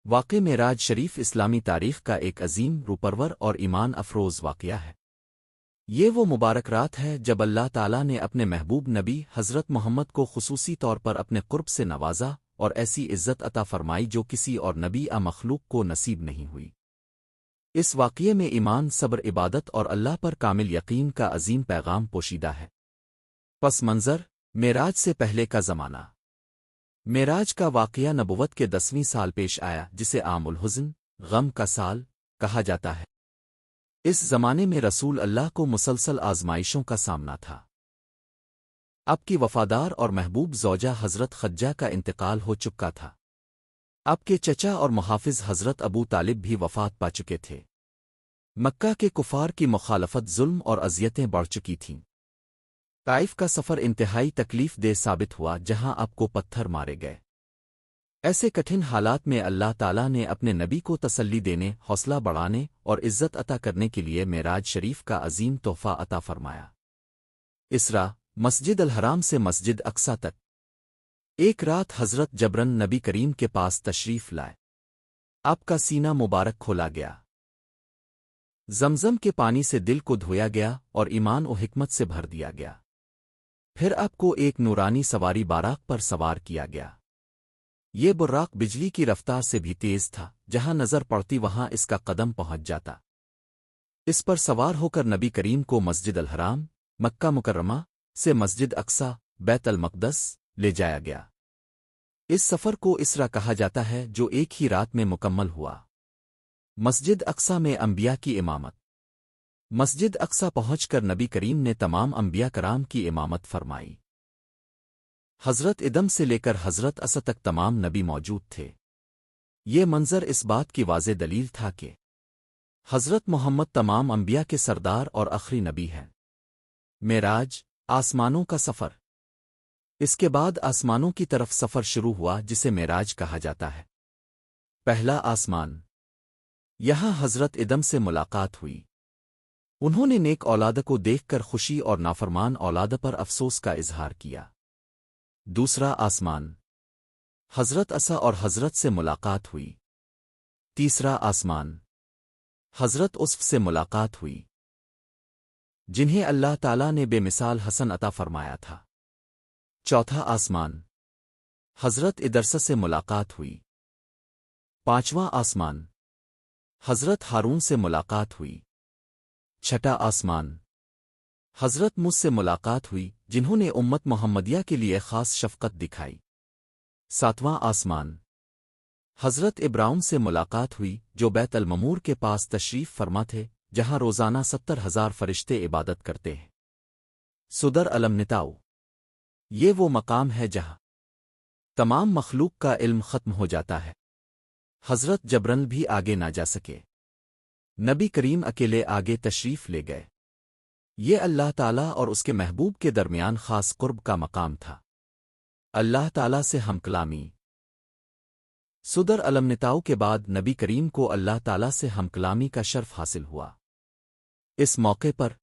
واقع معراج شریف اسلامی تاریخ کا ایک عظیم روپرور اور ایمان افروز واقعہ ہے۔ یہ وہ مبارک رات ہے جب اللہ تعالیٰ نے اپنے محبوب نبی حضرت محمد کو خصوصی طور پر اپنے قرب سے نوازا اور ایسی عزت عطا فرمائی جو کسی اور نبی مخلوق کو نصیب نہیں ہوئی۔ اس واقعے میں ایمان، صبر، عبادت اور اللہ پر کامل یقین کا عظیم پیغام پوشیدہ ہے۔ پس منظر: معراج سے پہلے کا زمانہ۔ معراج کا واقعہ نبوت کے 10ویں سال پیش آیا، جسے عام الحزن، غم کا سال کہا جاتا ہے۔ اس زمانے میں رسول اللہ کو مسلسل آزمائشوں کا سامنا تھا۔ آپ کی وفادار اور محبوب زوجہ حضرت خدیجہ کا انتقال ہو چکا تھا۔ آپ کے چچا اور محافظ حضرت ابو طالب بھی وفات پا چکے تھے۔ مکہ کے کفار کی مخالفت، ظلم اور اذیتیں بڑھ چکی تھیں۔ طائف کا سفر انتہائی تکلیف دہ ثابت ہوا، جہاں آپ کو پتھر مارے گئے۔ ایسے کٹھن حالات میں اللہ تعالیٰ نے اپنے نبی کو تسلی دینے، حوصلہ بڑھانے اور عزت عطا کرنے کے لیے معراج شریف کا عظیم تحفہ عطا فرمایا۔ اسراء، مسجد الحرام سے مسجد اقصیٰ تک۔ ایک رات حضرت جبرائیل نبی کریم کے پاس تشریف لائے۔ آپ کا سینہ مبارک کھولا گیا، زمزم کے پانی سے دل کو دھویا گیا اور ایمان و حکمت سے بھر دیا گیا۔ پھر آپ کو ایک نورانی سواری براق پر سوار کیا گیا۔ یہ براق بجلی کی رفتار سے بھی تیز تھا، جہاں نظر پڑتی وہاں اس کا قدم پہنچ جاتا۔ اس پر سوار ہو کر نبی کریم کو مسجد الحرام، مکہ مکرمہ سے مسجد اقصیٰ، بیت المقدس لے جایا گیا۔ اس سفر کو اسرا کہا جاتا ہے، جو ایک ہی رات میں مکمل ہوا۔ مسجد اقصیٰ میں انبیاء کی امامت۔ مسجد اقصیٰ پہنچ کر نبی کریم نے تمام انبیاء کرام کی امامت فرمائی۔ حضرت ادم سے لے کر حضرت عیسیٰ تک تمام نبی موجود تھے۔ یہ منظر اس بات کی واضح دلیل تھا کہ حضرت محمد تمام انبیاء کے سردار اور آخری نبی ہیں۔ معراج، آسمانوں کا سفر۔ اس کے بعد آسمانوں کی طرف سفر شروع ہوا، جسے معراج کہا جاتا ہے۔ پہلا آسمان۔ یہاں حضرت ادم سے ملاقات ہوئی۔ انہوں نے نیک اولاد کو دیکھ کر خوشی اور نافرمان اولاد پر افسوس کا اظہار کیا۔ دوسرا آسمان۔ حضرت عیسیٰ اور حضرت سے ملاقات ہوئی۔ تیسرا آسمان۔ حضرت یوسف سے ملاقات ہوئی، جنہیں اللہ تعالیٰ نے بے مثال حسن عطا فرمایا تھا۔ چوتھا آسمان۔ حضرت ادرس سے ملاقات ہوئی۔ پانچواں آسمان۔ حضرت ہارون سے ملاقات ہوئی۔ چھٹا آسمان۔ حضرت موسیٰ سے ملاقات ہوئی، جنہوں نے امت محمدیہ کے لیے خاص شفقت دکھائی۔ ساتواں آسمان۔ حضرت ابراہیم سے ملاقات ہوئی، جو بیت المعمور کے پاس تشریف فرما تھے، جہاں روزانہ 70,000 فرشتے عبادت کرتے ہیں۔ صدر المنتاؤ۔ یہ وہ مقام ہے جہاں تمام مخلوق کا علم ختم ہو جاتا ہے۔ حضرت جبرائیل بھی آگے نہ جا سکے۔ نبی کریم اکیلے آگے تشریف لے گئے۔ یہ اللہ تعالیٰ اور اس کے محبوب کے درمیان خاص قرب کا مقام تھا۔ اللہ تعالیٰ سے ہم کلامی۔ صدر المنتاؤ کے بعد نبی کریم کو اللہ تعالیٰ سے ہم کلامی کا شرف حاصل ہوا۔ اس موقع پر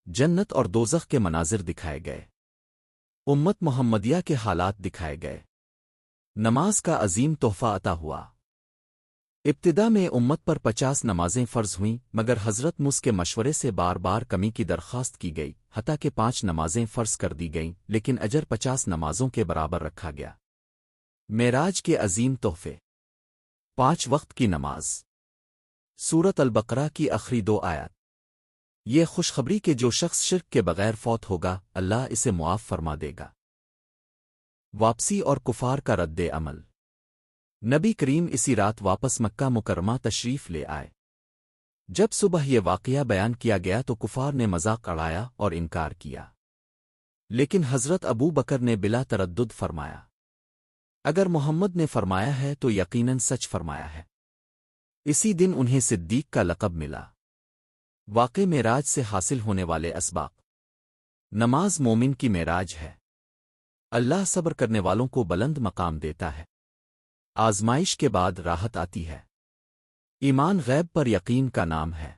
جنت اور دوزخ کے مناظر دکھائے گئے، امت محمدیہ کے حالات دکھائے گئے، نماز کا عظیم تحفہ عطا ہوا۔ ابتدا میں امت پر 50 نمازیں فرض ہوئیں، مگر حضرت موسیٰ کے مشورے سے بار بار کمی کی درخواست کی گئی، حتیٰ کہ 5 نمازیں فرض کر دی گئیں، لیکن اجر 50 نمازوں کے برابر رکھا گیا۔ معراج کے عظیم تحفے۔ 5 وقت کی نماز۔ سورۃ البقرہ کی آخری 2 آیات۔ یہ خوشخبری کہ جو شخص شرک کے بغیر فوت ہوگا، اللہ اسے معاف فرما دے گا۔ واپسی اور کفار کا رد عمل۔ نبی کریم اسی رات واپس مکہ مکرمہ تشریف لے آئے۔ جب صبح یہ واقعہ بیان کیا گیا تو کفار نے مذاق اڑایا اور انکار کیا، لیکن حضرت ابو بکر نے بلا تردد فرمایا، اگر محمد نے فرمایا ہے تو یقیناً سچ فرمایا ہے۔ اسی دن انہیں صدیق کا لقب ملا۔ واقع معراج سے حاصل ہونے والے اسباق۔ نماز مومن کی معراج ہے۔ اللہ صبر کرنے والوں کو بلند مقام دیتا ہے۔ آزمائش کے بعد راحت آتی ہے۔ ایمان غیب پر یقین کا نام ہے۔